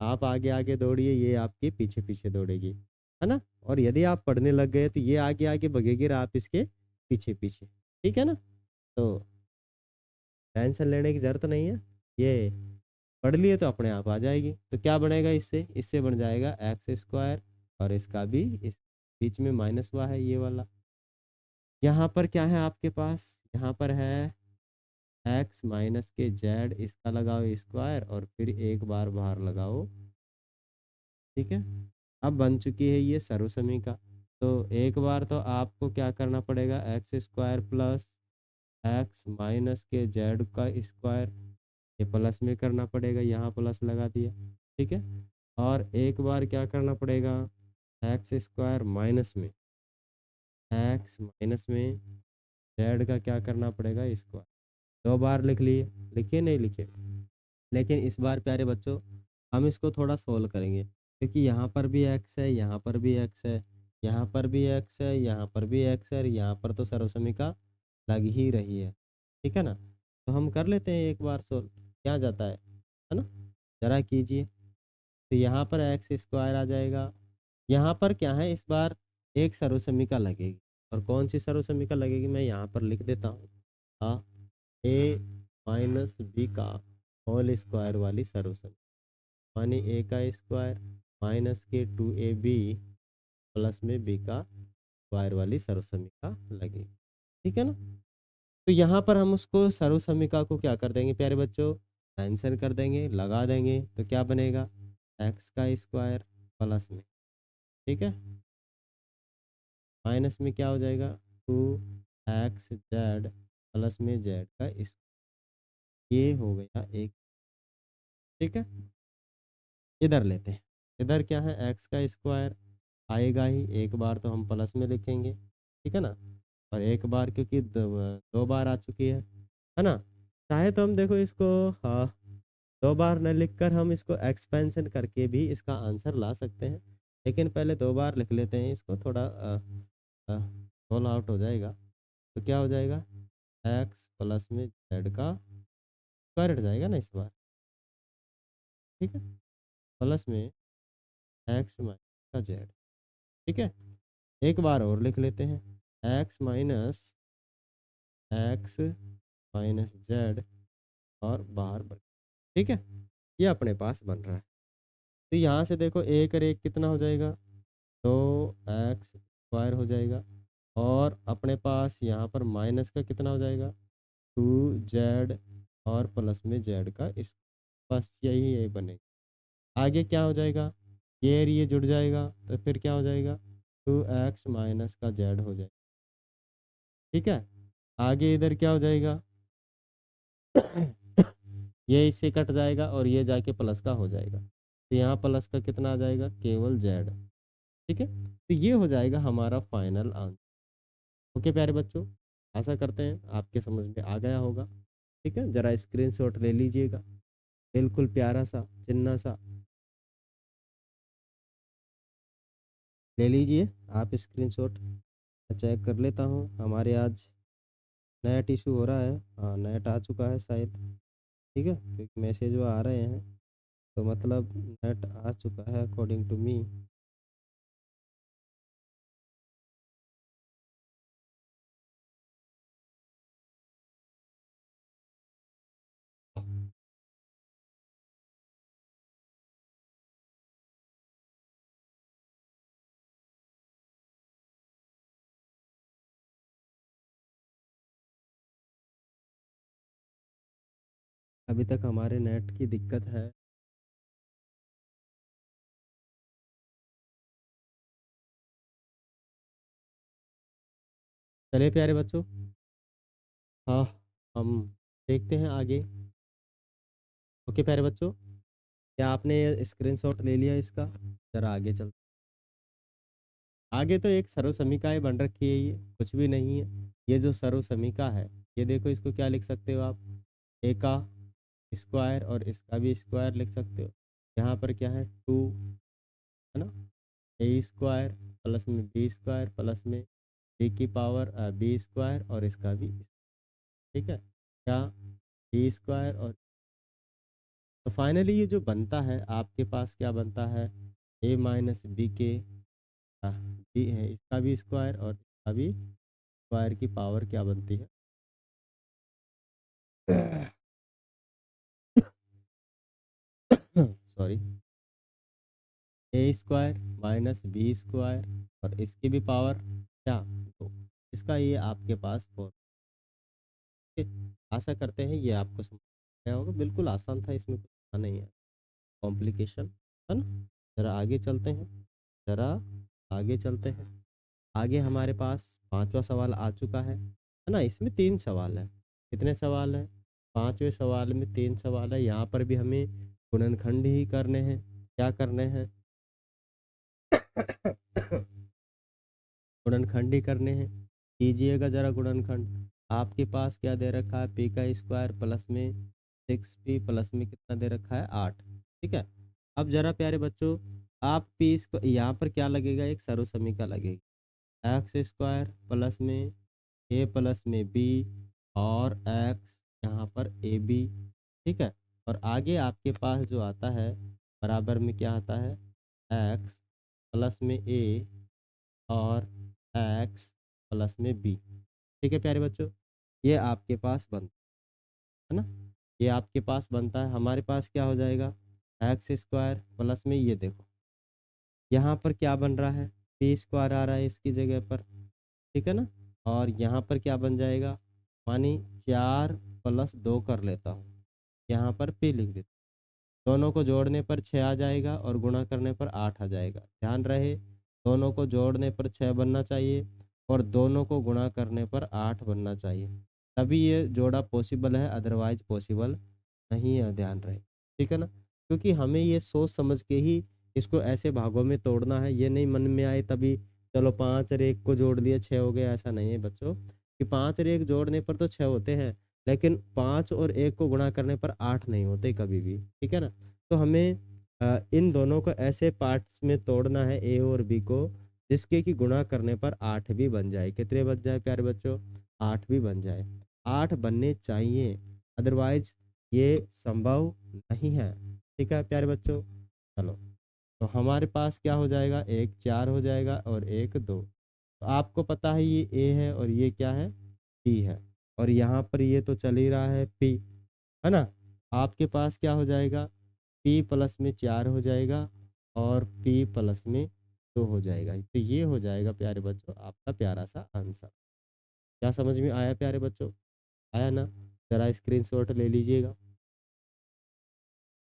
आप आगे आगे दौड़िए, ये आपके पीछे पीछे दौड़ेगी, है ना। और यदि आप पढ़ने लग गए तो ये आगे आगे भगेगी और आप इसके पीछे पीछे। ठीक है ना, तो टेंशन लेने की जरूरत नहीं है। ये पढ़ लिए तो अपने आप आ जाएगी। तो क्या बनेगा इससे? इससे बन जाएगा एक्स स्क्वायर और इसका भी इस बीच में माइनस हुआ है ये वाला। यहाँ पर क्या है आपके पास? यहाँ पर है एक्स माइनस के जेड, इसका लगाओ स्क्वायर और फिर एक बार बाहर लगाओ। ठीक है, अब बन चुकी है ये सर्वसमीका। तो एक बार तो आपको क्या करना पड़ेगा, x square plus x minus के जेड का स्क्वायर, ये प्लस में करना पड़ेगा, यहाँ प्लस लगा दिया। ठीक है, और एक बार क्या करना पड़ेगा, एक्स स्क्वायर माइनस में एक्स माइनस में जेड का क्या करना पड़ेगा, स्क्वायर। दो बार लिख लिए, लिखिए नहीं लिखे। लेकिन इस बार प्यारे बच्चों हम इसको थोड़ा सोल्व करेंगे, क्योंकि यहाँ पर भी एक्स है, यहाँ पर भी एक्स है, यहाँ पर भी एक्स है, यहाँ पर भी एक्स है और यहाँ पर तो सर्वसमीका लग ही रही है। ठीक है ना, तो हम कर लेते हैं एक बार सोल्व, क्या जाता है ना। जरा कीजिए। तो यहाँ पर एक्स स्क्वायर आ जाएगा। यहाँ पर क्या है, इस बार एक सर्वसमीका लगेगी। और कौन सी सर्वसमीका लगेगी मैं यहाँ पर लिख देता हूँ। हाँ, ए माइनस बी का होल स्क्वायर वाली सर्वसमीका, मानी ए का स्क्वायर माइनस के 2ab प्लस में बी का स्क्वायर वाली सर्वसमीका लगेगी। ठीक है ना, तो यहाँ पर हम उसको सर्वसमीका को क्या कर देंगे प्यारे बच्चों, आंसर कर देंगे, लगा देंगे। तो क्या बनेगा, एक्स का स्क्वायर प्लस में, ठीक है, माइनस में क्या हो जाएगा, 2xz प्लस में जेड का ये हो गया एक। ठीक है, इधर लेते हैं। इधर क्या है, एक्स का स्क्वायर आएगा ही, एक बार तो हम प्लस में लिखेंगे। ठीक है ना, और एक बार क्योंकि दो बार आ चुकी है ना। चाहे तो हम देखो इसको, हाँ, दो बार न लिखकर हम इसको एक्सपेंशन करके भी इसका आंसर ला सकते हैं। लेकिन पहले दो बार लिख लेते हैं इसको, थोड़ा रोल आउट हो जाएगा। तो क्या हो जाएगा, एक्स प्लस में जेड का स्क्वायर हट जाएगा ना इस बार। ठीक है, प्लस में एक्स माइनस का जेड। ठीक है, एक बार और लिख लेते हैं, एक्स माइनस जेड और बाहर बन। ठीक है, ये अपने पास बन रहा है। तो यहाँ से देखो एक और एक कितना हो जाएगा, तो एक्स स्क्वायर हो जाएगा। और अपने पास यहाँ पर माइनस का कितना हो जाएगा, 2z और प्लस में जेड का इस, बस यही यही बनेगा। आगे क्या हो जाएगा, ये और ये जुड़ जाएगा तो फिर क्या हो जाएगा, 2x माइनस का जेड हो जाएगा। ठीक है, आगे इधर क्या हो जाएगा ये इससे कट जाएगा और ये जाके प्लस का हो जाएगा। तो यहाँ प्लस का कितना आ जाएगा, केवल जेड। ठीक है, तो ये हो जाएगा हमारा फाइनल आंसर। ओके प्यारे बच्चों, आशा करते हैं आपके समझ में आ गया होगा। ठीक है, जरा स्क्रीनशॉट ले लीजिएगा, बिल्कुल प्यारा सा चिन्ना सा ले लीजिए आप स्क्रीनशॉट। चेक कर लेता हूँ, हमारे आज नेट इशू हो रहा है। हाँ, नेट आ चुका है शायद। ठीक है, क्योंकि मैसेज वो आ रहे हैं, तो मतलब नेट आ चुका है अकॉर्डिंग टू मी। अभी तक हमारे नेट की दिक्कत है। चलिए प्यारे बच्चों, हाँ, हम देखते हैं आगे। ओके प्यारे बच्चों, क्या आपने स्क्रीनशॉट ले लिया इसका? जरा आगे चल। आगे तो एक सर्वसमीकाएं बन रखी है, ये कुछ भी नहीं है। ये जो सर्वसमीका है, ये देखो, इसको क्या लिख सकते हो आप? ए का स्क्वायर और इसका भी स्क्वायर लिख सकते हो। यहाँ पर क्या है, टू, है ना? ए स्क्वायर प्लस में बी स्क्वायर प्लस में बी की पावर बी स्क्वायर और इसका भी, ठीक है क्या, बी स्क्वायर। और तो फाइनली ये जो बनता है आपके पास, क्या बनता है? ए माइनस बी के बी है, इसका भी स्क्वायर और इसका भी स्क्वायर की पावर क्या बनती है? सॉरी, ए स्क्वायर माइनस बी स्क्वायर और इसकी भी पावर क्या, दो। इसका ये आपके पास फोर। आशा करते हैं ये आपको समझ गया होगा। बिल्कुल आसान था, इसमें कुछ था नहीं है कॉम्प्लिकेशन, है ना? जरा आगे चलते हैं, जरा आगे चलते हैं। आगे हमारे पास पांचवा सवाल आ चुका है ना? इसमें तीन सवाल है। कितने सवाल है? पांचवें सवाल में तीन सवाल है। यहाँ पर भी हमें गुणनखंड ही करने हैं। क्या करने हैं? गुणनखंड ही करने हैं। कीजिएगा जरा गुणनखंड। आपके पास क्या दे रखा है? पी का स्क्वायर प्लस में सिक्स पी प्लस में कितना दे रखा है? आठ। ठीक है। अब जरा प्यारे बच्चों, आप पी इसको यहाँ पर क्या लगेगा? एक सर्वसमीका लगेगी। एक्स स्क्वायर प्लस में ए प्लस में बी और एक्स यहाँ पर ए बी। ठीक है। और आगे आपके पास जो आता है, बराबर में क्या आता है? एक्स प्लस में ए और एक्स प्लस में बी। ठीक है प्यारे बच्चों, ये आपके पास बनता है ना? ये आपके पास बनता है। हमारे पास क्या हो जाएगा? एक्स स्क्वायर प्लस में, ये देखो यहाँ पर क्या बन रहा है? पी स्क्वायर आ रहा है इसकी जगह पर, ठीक है ना? और यहाँ पर क्या बन जाएगा? मानी चार प्लस दो कर लेता हूँ, यहाँ पर पी लिख देता हूँ। दोनों को जोड़ने पर छः आ जाएगा और गुणा करने पर आठ आ जाएगा। ध्यान रहे, दोनों को जोड़ने पर छः बनना चाहिए और दोनों को गुणा करने पर आठ बनना चाहिए, तभी ये जोड़ा पॉसिबल है, अदरवाइज पॉसिबल नहीं है। ध्यान रहे, ठीक है ना? क्योंकि हमें ये सोच समझ के ही इसको ऐसे भागों में तोड़ना है। ये नहीं मन में आए तभी चलो पाँच और एक को जोड़ दिया छः हो गया, ऐसा नहीं है बच्चों। कि पाँच और एक जोड़ने पर तो छः होते हैं, लेकिन पाँच और एक को गुणा करने पर आठ नहीं होते कभी भी, ठीक है ना? तो हमें इन दोनों को ऐसे पार्ट्स में तोड़ना है, ए और बी को, जिसके कि गुणा करने पर आठ भी बन जाए। कितने बन जाए प्यारे बच्चों? आठ भी बन जाए। आठ बनने चाहिए, अदरवाइज ये संभव नहीं है। ठीक है प्यारे बच्चों, चलो। तो हमारे पास क्या हो जाएगा? एक चार हो जाएगा और एक दो। तो आपको पता है ये ए है और ये क्या है? पी है। और यहाँ पर ये तो चल ही रहा है पी, है ना? आपके पास क्या हो जाएगा? पी प्लस में चार हो जाएगा और पी प्लस में दो हो जाएगा। तो ये हो जाएगा प्यारे बच्चों आपका प्यारा सा आंसर। क्या समझ में आया प्यारे बच्चों? आया ना? जरा स्क्रीनशॉट ले लीजिएगा।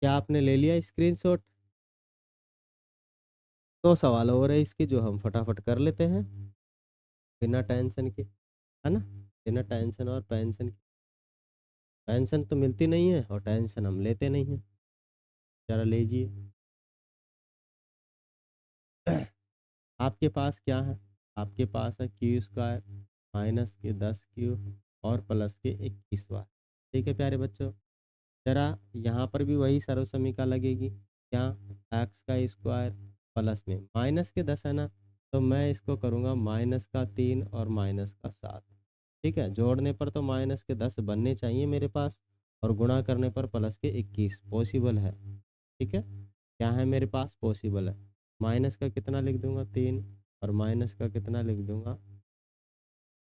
क्या आपने ले लिया स्क्रीनशॉट? दो सवाल और है इसके, जो हम फटाफट कर लेते हैं बिना टेंशन के, है ना? बिना टेंशन और पेंशन के। पेंशन तो मिलती नहीं है और टेंशन हम लेते नहीं हैं। जरा लीजिए। आपके पास क्या है? आपके पास है क्यू स्क्वायर माइनस के 10 क्यू और प्लस के 21 वाई। ठीक है प्यारे बच्चों, जरा यहाँ पर भी वही सर्वसमीका लगेगी। क्या? एक्स का स्क्वायर प्लस में माइनस के 10 है ना, तो मैं इसको करूँगा -3 और -7। ठीक है, जोड़ने पर तो -10 बनने चाहिए मेरे पास और गुणा करने पर +21 पॉसिबल है। ठीक है, क्या है मेरे पास? पॉसिबल है। माइनस का कितना लिख दूंगा? 3 और माइनस का कितना लिख दूंगा?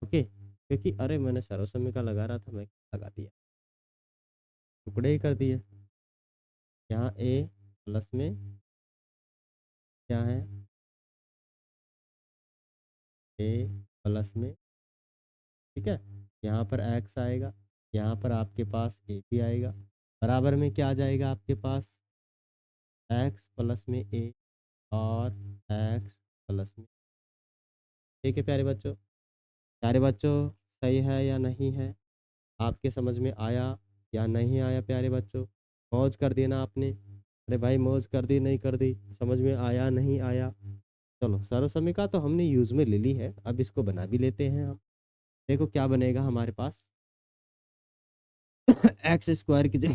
ओके, क्योंकि अरे मैंने सर्वसमीका लगा रहा था, मैं लगा दिया, टुकड़े ही कर दिए। यहाँ ए प्लस में क्या है? ए प्लस में, ठीक है, यहाँ पर एक्स आएगा, यहाँ पर आपके पास ए भी आएगा। बराबर में क्या आ जाएगा आपके पास, एक्स प्लस में ए और एक्स प्लस में, ठीक है प्यारे बच्चों सही है या नहीं है, आपके समझ में आया या नहीं आया प्यारे बच्चों? मौज कर दी ना आपने? अरे भाई मौज कर दी नहीं कर दी, समझ में आया नहीं आया? चलो सर्वसमिका तो हमने यूज में ले ली है, अब इसको बना भी लेते हैं हम। देखो क्या बनेगा हमारे पास, एक्स स्क्वायर की जगह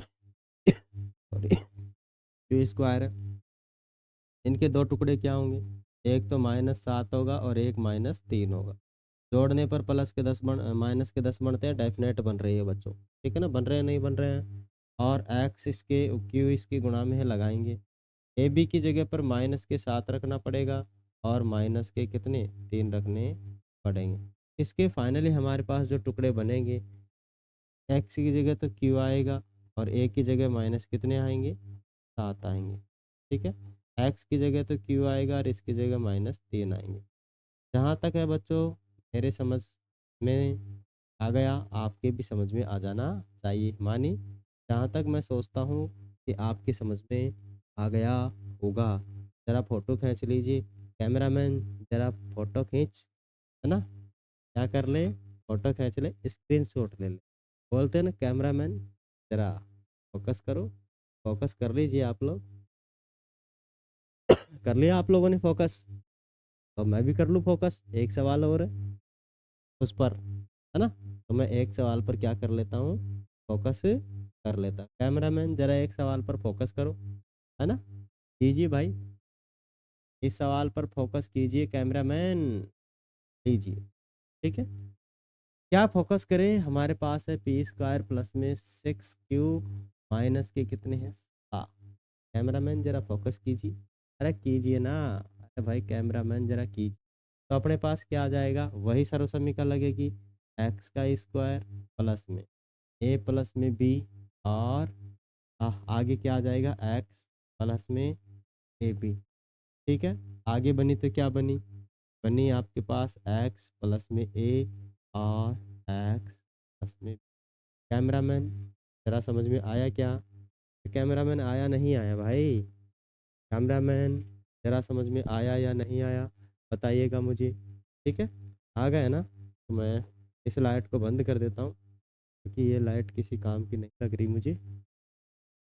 सॉरी क्यू स्क्वायर है, इनके दो टुकड़े क्या होंगे, एक तो -7 होगा और एक -3 होगा। जोड़ने पर प्लस के 10 बन माइनस के 10 बनते हैं, डेफिनेट बन रही है बच्चों, ठीक है ना, बन रहे हैं नहीं बन रहे हैं? और एक्स इसके क्यू इसकी गुणा में है, लगाएंगे। ए बी की जगह पर माइनस के 7 रखना पड़ेगा और माइनस के कितने 3 रखने पड़ेंगे। इसके फाइनली हमारे पास जो टुकड़े बनेंगे, एक्स की जगह तो क्यू आएगा और ए की जगह माइनस कितने आएंगे, 7 आएंगे, ठीक है। एक्स की जगह तो क्यू आएगा और इसकी जगह -3 आएंगे। जहाँ तक है बच्चों मेरे समझ में आ गया, आपके भी समझ में आ जाना चाहिए मानी, जहाँ तक मैं सोचता हूँ कि आपकी समझ में आ गया होगा। जरा फोटो खींच लीजिए, कैमरामैन जरा फोटो खींच, है ना, क्या कर ले, फोटो खींच ले, स्क्रीनशॉट ले ले, बोलते हैं ना कैमरामैन, जरा फोकस करो, फोकस कर लीजिए आप लोग। कर लिया आप लोगों ने फोकस, तो मैं भी कर लूँ फोकस, एक सवाल और है उस पर, है ना। तो मैं एक सवाल पर क्या कर लेता हूँ, फोकस कर लेता। कैमरामैन जरा एक सवाल पर फोकस करो, है ना, कीजिए भाई, इस सवाल पर फोकस कीजिए कैमरामैन, लीजिए, ठीक है। क्या फोकस करें, हमारे पास है पी स्क्वायर प्लस में 6 क्यू माइनस के कितने हैं, कैमरामैन जरा फोकस कीजिए, अरे कीजिए ना, अरे भाई कैमरामैन जरा कीजिए। तो अपने पास क्या आ जाएगा, वही सर्वसमीकरण लगेगी, एक्स का स्क्वायर प्लस में ए प्लस में बी और आगे क्या आ जाएगा, एक्स प्लस में ए बी, ठीक है। आगे बनी तो क्या बनी, बनी आपके पास एक्स प्लस में ए और एक्स प्लस में, कैमरामैन जरा समझ में आया क्या, कैमरामैन आया नहीं आया भाई, कैमरामैन जरा समझ में आया या नहीं आया, बताइएगा मुझे, ठीक है। आ गया ना, तो मैं इस लाइट को बंद कर देता हूँ क्योंकि ये लाइट किसी काम की नहीं लग रही मुझे,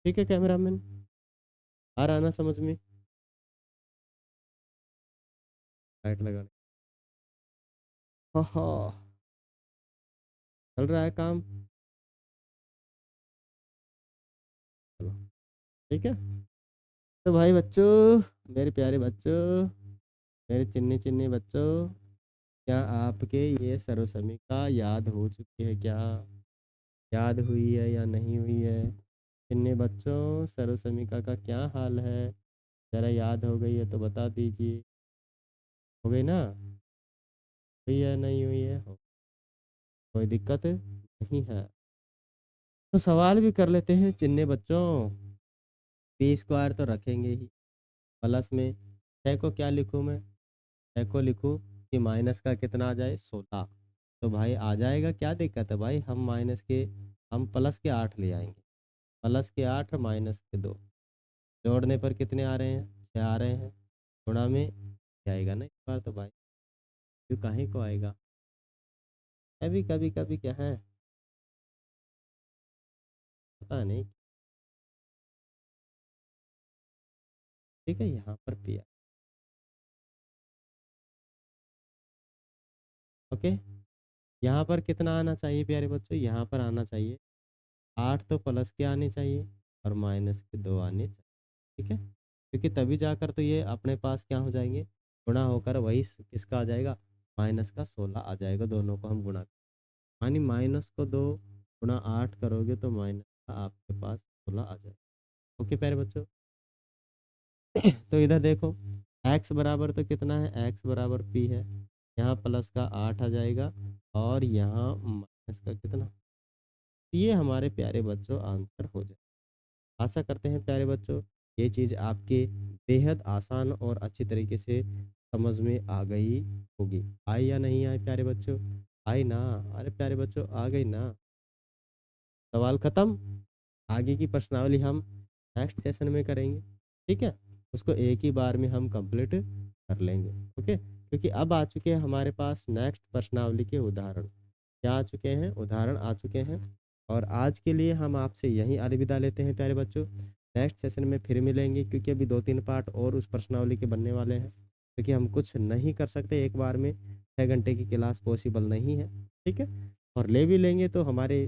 ठीक है कैमरामैन, आ रहा ना समझ में, लाइट लगाने, हाँ हाँ चल रहा है काम, चलो ठीक है। तो भाई बच्चों, मेरे प्यारे बच्चों, मेरे चिन्नी चिन्नी बच्चों, क्या आपके ये सर्वसमिका याद हो चुकी है क्या, याद हुई है या नहीं हुई है? चिन्नी बच्चों सर्वसमिका का क्या हाल है, जरा याद हो गई है तो बता दीजिए, हो गई ना, हुई है नहीं हुई है, कोई दिक्कत नहीं है। तो सवाल भी कर लेते हैं चिन्नी बच्चों, पी स्क्वायर तो रखेंगे ही, प्लस में 6 को क्या लिखूँ मैं, 6 को लिखूँ कि माइनस का कितना आ जाए 16, तो भाई आ जाएगा, क्या दिक्कत है भाई, हम प्लस के 8 ले आएंगे, प्लस के 8 माइनस के 2, जोड़ने पर कितने आ रहे हैं, 6 आ रहे हैं, गुणा में क्या आएगा ना इस बार तो भाई, क्यों काहे को आएगा, कभी कभी कभी क्या है पता नहीं, ठीक है यहाँ पर पिया, ओके। यहाँ पर कितना आना चाहिए प्यारे बच्चों, यहाँ पर आना चाहिए 8 तो प्लस के आने चाहिए और माइनस के 2 आने चाहिए, ठीक है, क्योंकि तभी जाकर तो ये अपने पास क्या हो जाएंगे, गुणा होकर वही किसका आ जाएगा, माइनस का 16 आ जाएगा, दोनों को हम गुणा, यानी माइनस को 2 गुणा 8 करोगे तो माइनस का आपके पास 16 आ जाएगा, ओके प्यारे बच्चों। तो इधर देखो, x बराबर तो कितना है, x बराबर p है, यहाँ प्लस का 8 आ जाएगा और यहाँ माइनस का कितना, ये हमारे प्यारे बच्चों आंसर हो जाए। आशा करते हैं प्यारे बच्चों ये चीज़ आपके बेहद आसान और अच्छी तरीके से समझ में आ गई होगी, आई या नहीं आई प्यारे बच्चों, आई ना, अरे प्यारे बच्चों आ गई ना, सवाल खत्म। आगे की प्रश्नावली हम नेक्स्ट सेशन में करेंगे, ठीक है? उसको एक ही बार में हम कंप्लीट कर लेंगे, ओके? क्योंकि अब आ चुके हैं हमारे पास नेक्स्ट प्रश्नावली के उदाहरण। क्या आ चुके हैं? उदाहरण आ चुके हैं। और आज के लिए हम आपसे यहीं अलविदा लेते हैं प्यारे बच्चों। नेक्स्ट सेशन में फिर मिलेंगे, क्योंकि अभी 2-3 पार्ट और उस प्रश्नावली के बनने वाले हैं। क्योंकि हम कुछ नहीं कर सकते एक बार में, 6 घंटे की क्लास पॉसिबल नहीं है, ठीक है? और ले भी लेंगे तो हमारे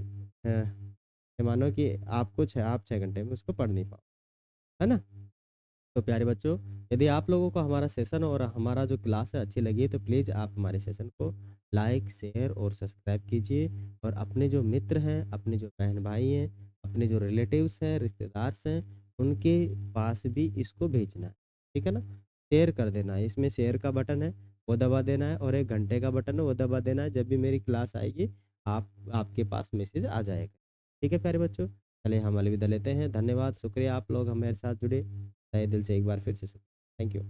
मानो कि आप 6 घंटे में उसको पढ़ नहीं पाओ, है ना? तो प्यारे बच्चों, यदि आप लोगों को हमारा सेशन और हमारा जो क्लास है अच्छी लगी है, तो प्लीज़ आप हमारे सेशन को लाइक, शेयर और सब्सक्राइब कीजिए। और अपने जो मित्र हैं, अपने जो बहन भाई हैं, अपने जो रिलेटिव्स हैं, रिश्तेदार्स हैं, उनके पास भी इसको भेजना है, ठीक है ना? शेयर कर देना है, इसमें शेयर का बटन है, वो दबा देना है, और एक घंटे का बटन है, वो दबा देना है। जब भी मेरी क्लास आएगी, आपके पास मैसेज आ जाएगा। ठीक है प्यारे बच्चों? चलिए हम अलविदा लेते हैं। धन्यवाद, शुक्रिया आप लोग हमारे साथ जुड़े। तहे दिल से एक बार फिर से थैंक यू।